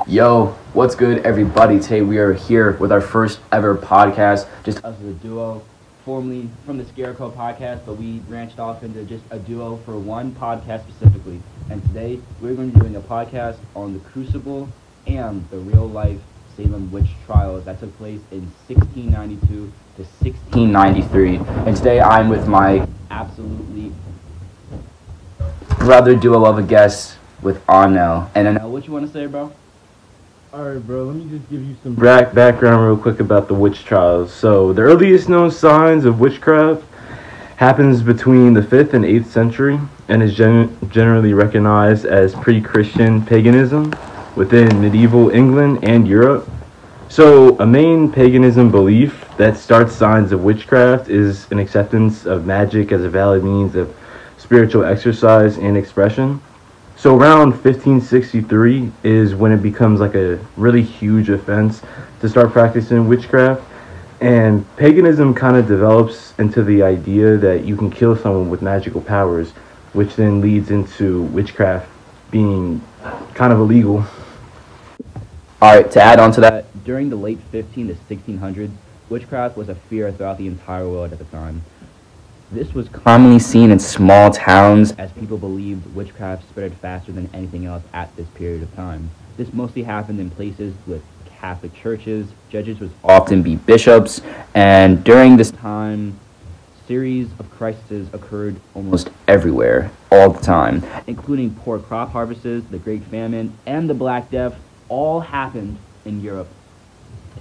Yo, what's good, everybody? Today we are here with our first ever podcast, just us as a duo, formerly from the Scarecrow podcast, but we branched off into just a duo for one podcast specifically. And today we're going to be doing a podcast on the Crucible and the real-life Salem witch trials that took place in 1692 to 1693. And today I'm with my absolutely brother duo of a guest with Arnell. And Arnell, what you want to say, bro? Alright, bro, let me just give you some background real quick about the witch trials. So, the earliest known signs of witchcraft happens between the 5th and 8th century and is generally recognized as pre-Christian paganism within medieval England and Europe. So, a main paganism belief that starts signs of witchcraft is an acceptance of magic as a valid means of spiritual exercise and expression. So around 1563 is when it becomes like a really huge offense to start practicing witchcraft. And paganism kind of develops into the idea that you can kill someone with magical powers, which then leads into witchcraft being kind of illegal. Alright, to add on to that, during the late 15 to 1600s, witchcraft was a fear throughout the entire world at the time. This was commonly seen in small towns as people believed witchcraft spread faster than anything else at this period of time. This mostly happened in places with Catholic churches. Judges would often be bishops, and during this time, series of crises occurred almost everywhere, all the time, including poor crop harvests, the Great Famine, and the Black Death, all happened in Europe.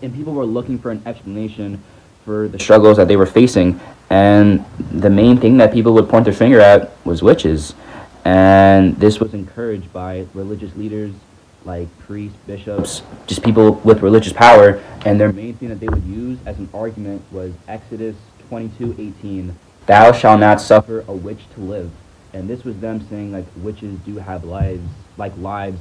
And people were looking for an explanation for the struggles that they were facing, and the main thing that people would point their finger at was witches. And this was encouraged by religious leaders like priests, bishops, just people with religious power, and their main thing that they would use as an argument was Exodus 22:18, "Thou shalt not suffer a witch to live." And this was them saying like witches do have lives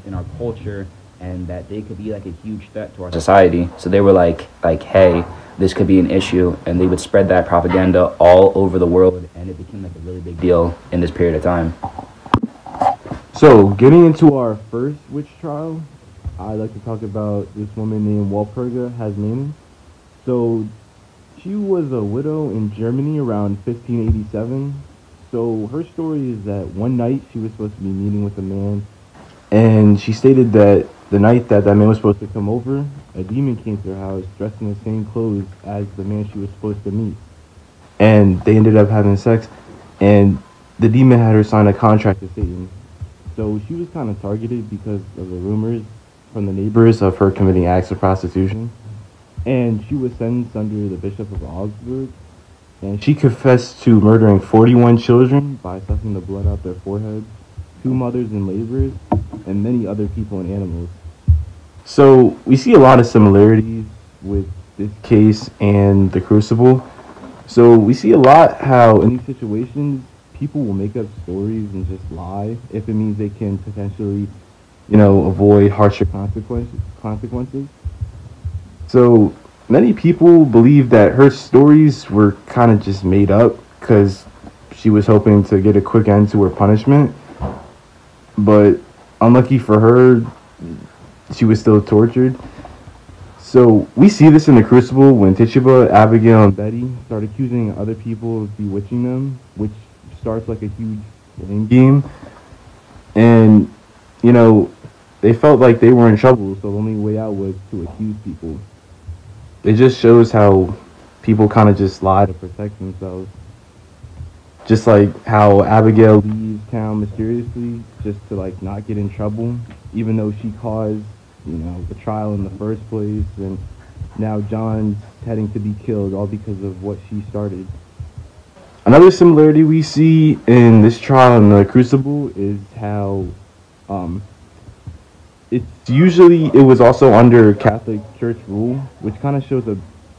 in our culture, and that they could be like a huge threat to our society. So they were like, hey, this could be an issue, and they would spread that propaganda all over the world, and it became like a really big deal in this period of time. So, getting into our first witch trial, I'd like to talk about this woman named Walpurga Hasmani. So, she was a widow in Germany around 1587. So, her story is that one night she was supposed to be meeting with a man, and she stated that the night that man was supposed to come over, a demon came to her house dressed in the same clothes as the man she was supposed to meet. And they ended up having sex, and the demon had her sign a contract to Satan. So she was kind of targeted because of the rumors from the neighbors of her committing acts of prostitution. And she was sentenced under the Bishop of Augsburg. And she confessed to murdering 41 children by sucking the blood out their foreheads, 2 mothers and laborers, and many other people and animals. So we see a lot of similarities with this case and the Crucible. So we see a lot how in these situations people will make up stories and just lie if it means they can potentially, avoid harsher consequences. So many people believe that her stories were kind of just made up because she was hoping to get a quick end to her punishment. But unlucky for her, she was still tortured. So we see this in the Crucible when Tituba, Abigail, and Betty start accusing other people of bewitching them, which starts like a huge blame game. And, they felt like they were in trouble, so the only way out was to accuse people. It just shows how people kind of just lie to protect themselves. Just like how Abigail leaves town mysteriously just to not get in trouble, even though she caused, the trial in the first place, and now John's heading to be killed all because of what she started. Another similarity we see in this trial in the Crucible is how it was also under Catholic Church rule, which kind of shows a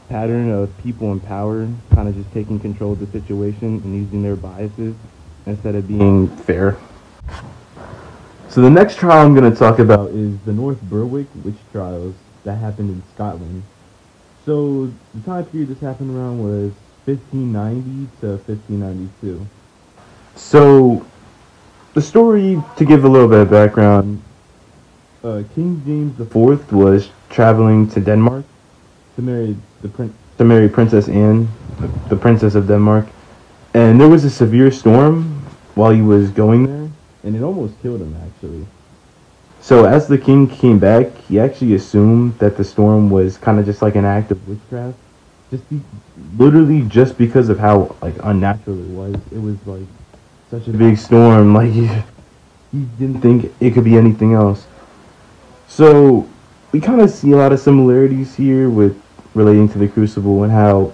pattern of people in power kind of just taking control of the situation and using their biases instead of being fair. So the next trial I'm going to talk about is the North Berwick witch trials that happened in Scotland. So the time period this happened around was 1590 to 1592. So the story, to give a little bit of background, King James the Fourth was traveling to Denmark to marry Princess Anne, the Princess of Denmark, and there was a severe storm while he was going there, and it almost killed him actually. So as the king came back, he actually assumed that the storm was kind of just like an act of witchcraft, literally just because of how like unnatural it was. It was like such a big storm, like he didn't think it could be anything else. So we kind of see a lot of similarities here with relating to the Crucible and how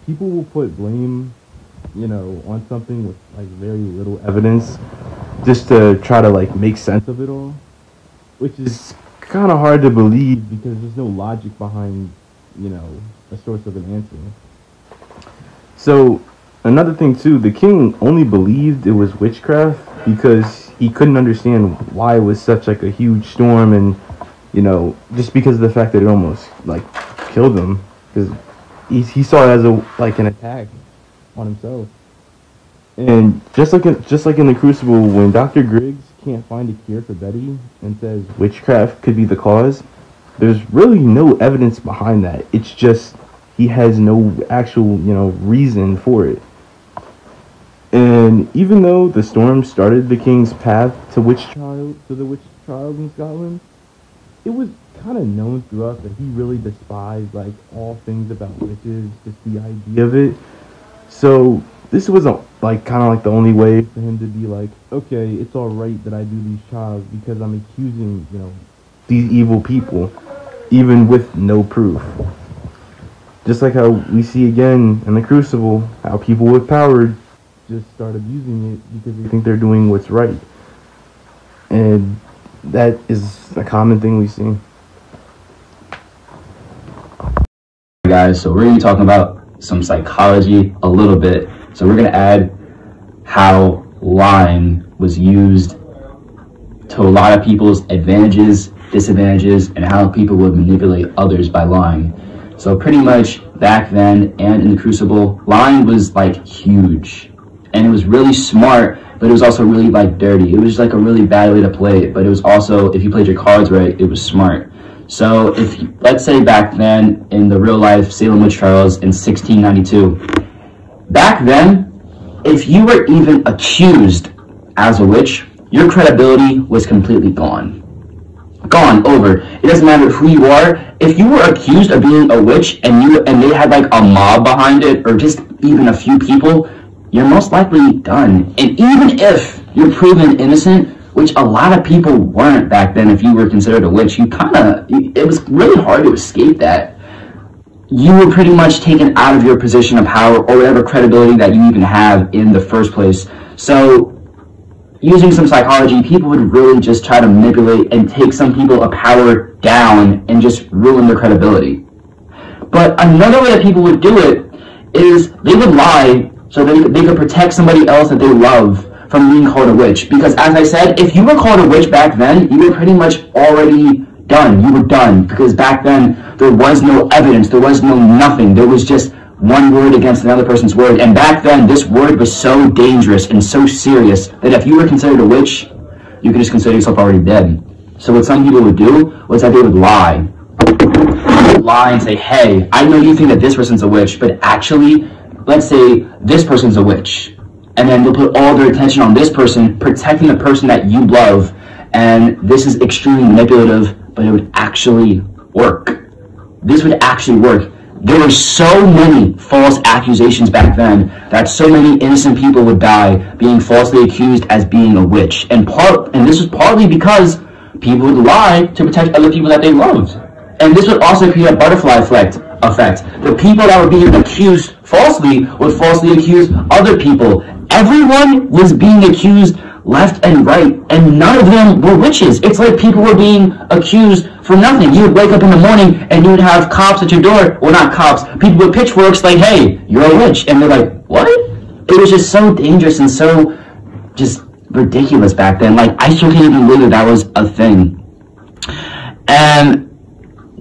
people will put blame, on something with like very little evidence just to try to like make sense of it all, which is kind of hard to believe because there's no logic behind, a source of an answer. So another thing too, the king only believed it was witchcraft because he couldn't understand why it was such like a huge storm, and just because of the fact that it almost like killed him, because he saw it as an attack on himself. And just like in the Crucible, when Dr. Griggs can't find a cure for Betty and says witchcraft could be the cause, there's really no evidence behind that. It's just he has no actual reason for it. And even though the storm started the king's path to the witch trials in Scotland, it was kind of known throughout that he really despised like all things about witches, just the idea of it. So this was kind of like the only way for him to be like, okay, it's all right that I do these trials because I'm accusing these evil people, even with no proof. Just like how we see again in the Crucible, how people with power just start abusing it because they think they're doing what's right. And that is a common thing we see. Guys, so we're going to be talking about some psychology a little bit. So we're going to add how lying was used to a lot of people's advantages, disadvantages, and how people would manipulate others by lying. So pretty much back then and in the Crucible, lying was like huge. And it was really smart, but it was also really like dirty. It was like a really bad way to play it, but it was also, if you played your cards right, it was smart. So let's say back then in the real life Salem witch trials in 1692, back then, if you were even accused as a witch, your credibility was completely gone. Gone, over. It doesn't matter who you are. If you were accused of being a witch and they had like a mob behind it, or just even a few people, you're most likely done. And even if you're proven innocent, which a lot of people weren't back then, if you were considered a witch, it was really hard to escape that. You were pretty much taken out of your position of power or whatever credibility that you even have in the first place. So using some psychology, people would really just try to manipulate and take some people of power down and just ruin their credibility. But another way that people would do it is they would lie so they could protect somebody else that they love from being called a witch. Because as I said, if you were called a witch back then, you were pretty much already done. You were done. Because back then, there was no evidence. There was no nothing. There was just one word against another person's word. And back then, this word was so dangerous and so serious that if you were considered a witch, you could just consider yourself already dead. So what some people would do was that they would lie. They would lie and say, hey, I know you think that this person's a witch, but actually, let's say this person's a witch. And then they'll put all their attention on this person, protecting the person that you love. And this is extremely manipulative, but it would actually work. This would actually work. There were so many false accusations back then that so many innocent people would die being falsely accused as being a witch. And this was partly because people would lie to protect other people that they loved. And this would also create a butterfly effect. The people that were being accused falsely would falsely accuse other people. Everyone was being accused left and right, and none of them were witches. It's like people were being accused for nothing. You would wake up in the morning and you would have cops at your door. Well, not cops, people with pitchforks like, hey, you're a witch. And they're like, what? It was just so dangerous and so just ridiculous back then. Like, I still can't even believe that was a thing. And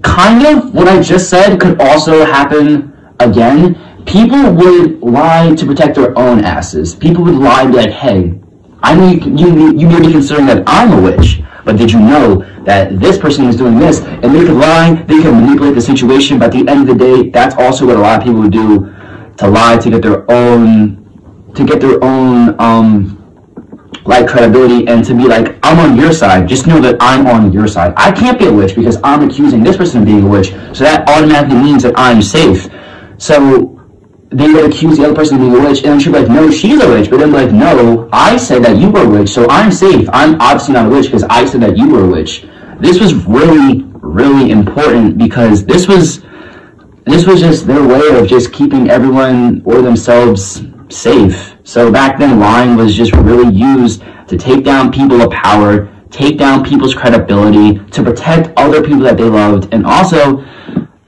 kind of what I just said could also happen again. People would lie to protect their own asses. People would lie and be like, hey, I know you may be considering that I'm a witch, But did you know that this person was doing this, and they could lie, they could manipulate the situation, but at the end of the day, that's also what a lot of people would do, to lie to get their own, like, credibility, and to be like, I'm on your side, just know that I'm on your side. I can't be a witch because I'm accusing this person of being a witch, so that automatically means that I'm safe. So they would accuse the other person of being a witch, and then she'd be like, no, she's a witch, but then be like, no, I said that you were a witch, so I'm safe. I'm obviously not a witch because I said that you were a witch. This was really, really important because this was just their way of just keeping everyone or themselves safe. So back then, lying was just really used to take down people of power, take down people's credibility, to protect other people that they loved, and also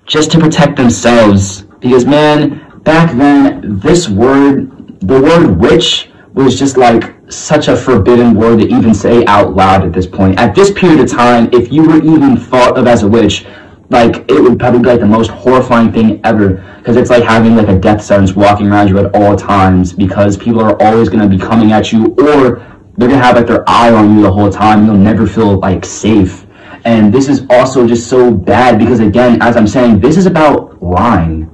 just to protect themselves. Because, man, back then, the word witch was just like such a forbidden word to even say out loud at this point. At this period of time, if you were even thought of as a witch, like, it would probably be like the most horrifying thing ever, because it's like having like a death sentence walking around you at all times, because people are always going to be coming at you, or they're going to have like their eye on you the whole time. You'll never feel like safe. And this is also just so bad because, again, as I'm saying, this is about lying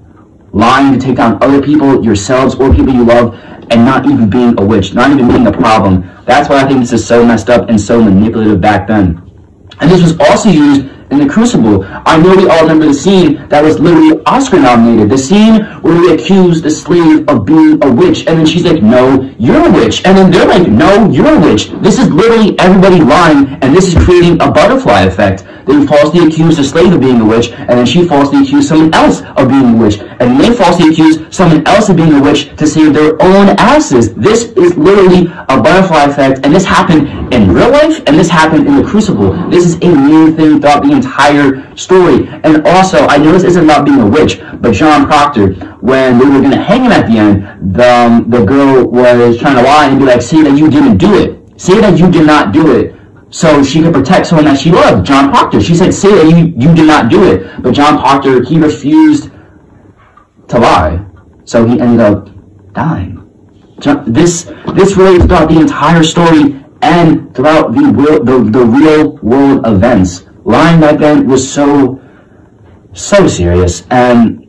to take down other people, yourselves, or people you love, and not even being a witch, not even being a problem. That's why I think this is so messed up and so manipulative back then. And this was also used in the Crucible. I know we all remember the scene that was literally Oscar nominated. The scene where we accused the slave of being a witch, and then she's like, no, you're a witch. And then they're like, no, you're a witch. This is literally everybody lying, and this is creating a butterfly effect. They falsely accuse the slave of being a witch, and then she falsely accused someone else of being a witch, and they falsely accuse someone else of being a witch to save their own asses. This is literally a butterfly effect, and this happened in real life, and this happened in the Crucible. This is a main thing throughout the entire story. And also, I know this isn't about being a witch, but John Proctor, when they were going to hang him at the end, the girl was trying to lie and be like, say that you didn't do it. Say that you did not do it, so she could protect someone that she loved, John Proctor. She said, say that you did not do it. But John Proctor, he refused to lie, so he ended up dying. This relates throughout the entire story and throughout the real world events. Lying back then was so serious, and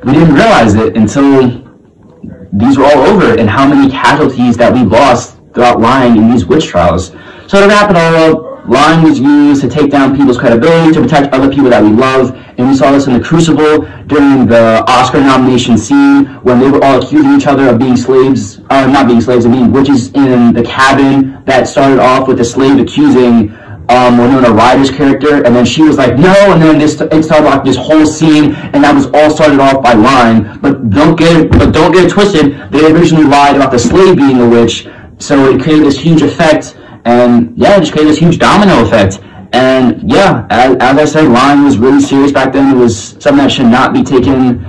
we didn't realize it until these were all over, and how many casualties that we lost throughout lying in these witch trials. So to wrap it all up, lying was used to take down people's credibility, to protect other people that we love, and we saw this in the Crucible during the Oscar nomination scene when they were all accusing each other of being slaves, not being slaves, of being witches in the cabin. That started off with the slave accusing Winona Ryder's character, and then she was like, no, and then it started off this whole scene, and that was all started off by lying. But don't get it twisted. They originally lied about the slave being a witch, so it created this huge effect, and yeah, it just created this huge domino effect. And yeah, as I said, lying was really serious back then. It was something that should not be taken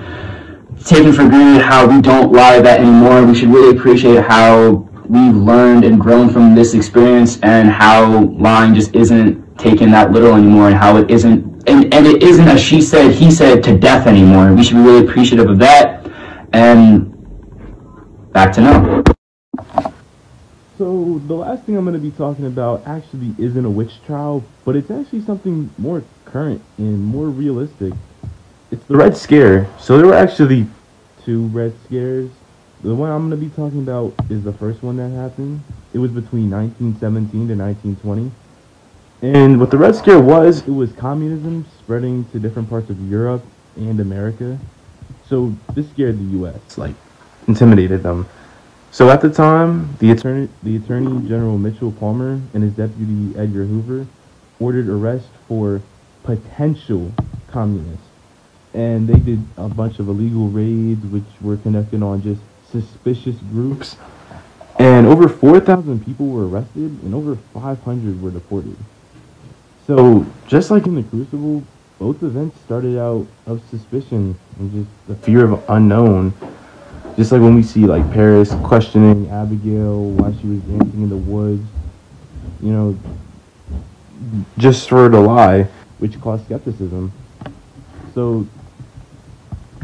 for granted. How we don't lie that anymore. We should really appreciate how we've learned and grown from this experience, and how lying just isn't taken that literal anymore, and how it isn't, and it isn't a she said, he said to death anymore. We should be really appreciative of that. And back to Noah. So the last thing I'm going to be talking about actually isn't a witch trial, but it's actually something more current and more realistic. It's the Red Scare. So there were actually two Red Scares. The one I'm going to be talking about is the first one that happened. It was between 1917 to 1920. And what the Red Scare was, it was communism spreading to different parts of Europe and America. So this scared the U.S., like, intimidated them. So at the time, the Attorney General Mitchell Palmer and his deputy Edgar Hoover ordered arrest for potential communists. And they did a bunch of illegal raids, which were conducted on just suspicious groups. And over 4,000 people were arrested, and over 500 were deported. So just like in the Crucible, both events started out of suspicion and just the fear of unknown. Just like when we see like Paris questioning Abigail while she was dancing in the woods, you know, just for her to lie, which caused skepticism. So,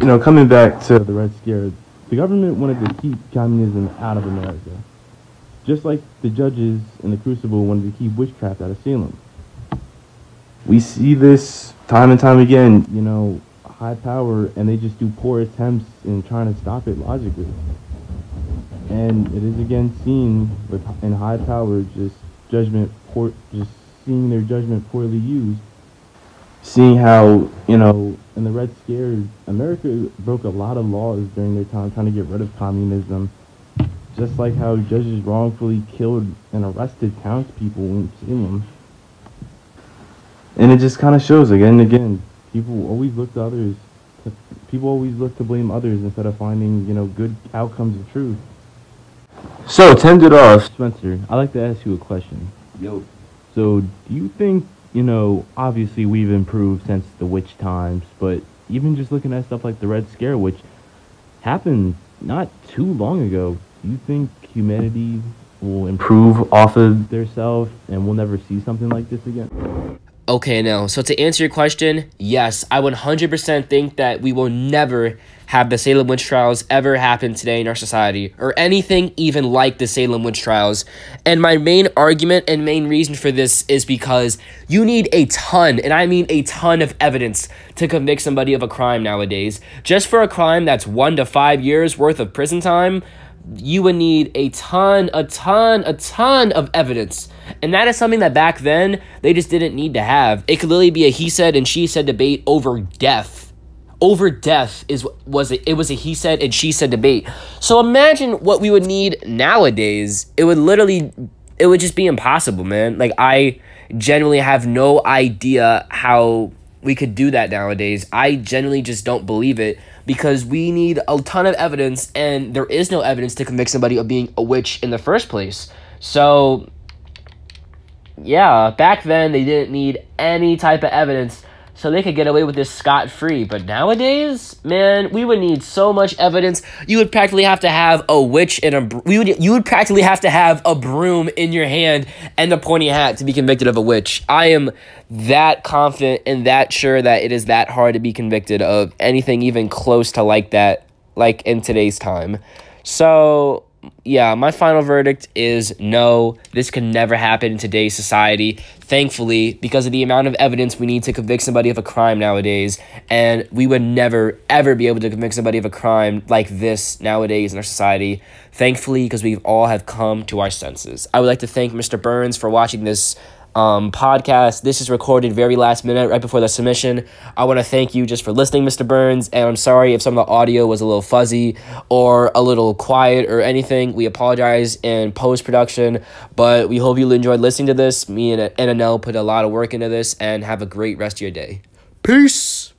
you know, coming back to the Red Scare, the government wanted to keep communism out of America. just like the judges in the Crucible wanted to keep witchcraft out of Salem. We see this time and time again, high power, and they just do poor attempts in trying to stop it logically. And it is again seen in high power, just seeing their judgment poorly used. Seeing how, in the Red Scare, America broke a lot of laws during their time trying to get rid of communism. Just like how judges wrongfully killed and arrested townspeople in Salem. And it just kind of shows again and again, people always look to blame others instead of finding, good outcomes of truth. So, to end it off, Spencer, I'd like to ask you a question. Yo. So, do you think, obviously we've improved since the witch times, but even just looking at stuff like the Red Scare, which happened not too long ago, do you think humanity will improve off of themselves and we'll never see something like this again? Okay, now, so to answer your question, yes, I 100% think that we will never have the Salem witch trials ever happen today in our society, or anything even like the Salem witch trials. And my main argument and main reason for this is because you need a ton, and I mean a ton of evidence to convict somebody of a crime nowadays. Just for a crime that's 1 to 5 years worth of prison time, you would need a ton of evidence. And that is something that back then, they just didn't need to have. It could literally be a he said and she said debate over death. Over death was a he said and she said debate. So imagine what we would need nowadays. It would just be impossible, man. Like, I genuinely have no idea how we could do that nowadays. I genuinely just don't believe it. Because we need a ton of evidence, and there is no evidence to convict somebody of being a witch in the first place. So, yeah, back then they didn't need any type of evidence, so they could get away with this scot-free. But nowadays, man, we would need so much evidence. You would practically have to have a witch in you would practically have to have a broom in your hand and a pointy hat to be convicted of a witch. I am that confident and that sure that it is that hard to be convicted of anything even close to like that, like in today's time. So, yeah, my final verdict is no, this can never happen in today's society. Thankfully, because of the amount of evidence we need to convict somebody of a crime nowadays, and we would never, ever be able to convict somebody of a crime like this nowadays in our society. Thankfully, because we all have come to our senses. I would like to thank Mr. Burns for watching this podcast. This is recorded very last minute, right before the submission. I want to thank you just for listening, Mr. Burns, and I'm sorry if some of the audio was a little fuzzy or a little quiet or anything. We apologize in post-production, but we hope you enjoyed listening to this. Me and Anel put a lot of work into this, and have a great rest of your day. Peace!